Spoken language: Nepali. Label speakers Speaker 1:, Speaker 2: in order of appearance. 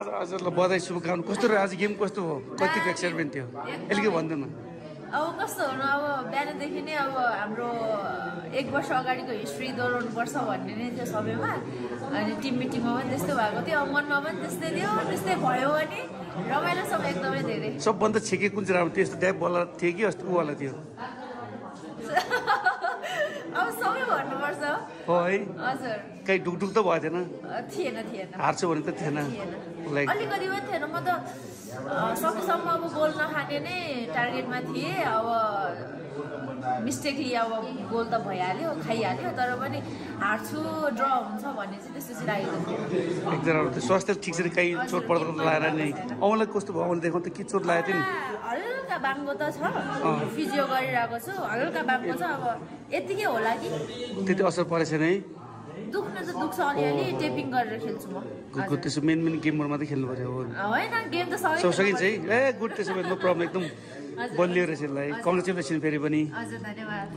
Speaker 1: हजुरलाई बधाई शुभकामना। कस्तो रह्यो आज गेम कस्तो हो कतिको एक्साइटमेन्ट थियो यसले भन्दैन
Speaker 2: अब कस्तो हुनु अब बिहानदेखि नै अब हाम्रो 1 वर्ष अगाडिको हिस्ट्री दोहोऱ्याउनु पर्छ भन्ने नै थियो सबैमा अनि टिम मिटिङमा पनि त्यस्तै भएको थियो अब मनमा पनि त्यस्तै थियो त्यस्तै भयो अनि रमाइलो सब एकदमै धेरै
Speaker 1: सबभन्दा छेके कुन चाहिँ राम्रो थियो यस्तो ड्याप वाला थियो कि यस्तो वाला थियो
Speaker 2: अब सबै भन्नुपर्छ
Speaker 1: हो है
Speaker 2: हजुर
Speaker 1: कहीँ ढुकढुक त भएको
Speaker 2: थिएन
Speaker 1: हार्छु भने त थिएन
Speaker 2: अलिकति पनि थिएन म त सकेसम्म अब गोल नखाने नै टार्गेटमा थिएँ अब मिस्टेकली अब गोल त भइहाल्यो खाइहाल्यो तर पनि हार्छु ड्र हुन्छ भन्ने चाहिँ त्यस्तो चाहिँ लागेको थियो
Speaker 1: एकजना स्वास्थ्य ठिक छ कहीँ चोट पर्दा लगाएर नि औँलाई कस्तो भयो औँले देखाउँ त के चोट लागेको थियो नि
Speaker 2: हल्का बाङ्गो त छ फिजियो गरिरहेको छु हल्का बाङ्गो छ अब यतिकै होला कि
Speaker 1: त्यति असर परेछ नि
Speaker 2: दुख्न त दुख्छ अलिअलि टेपिङ गरेर खेल्छु म
Speaker 1: त्यसो मेन गेमहरूमा त खेल्नु पर्यो
Speaker 2: होइन गेम त
Speaker 1: सकिन्छ है ए गुड त्यसो भए नो प्रब्लम एकदम बलियो रहेछ यसलाई कङ्ग्रेचुलेसन फेरि पनि
Speaker 2: हजुर धन्यवाद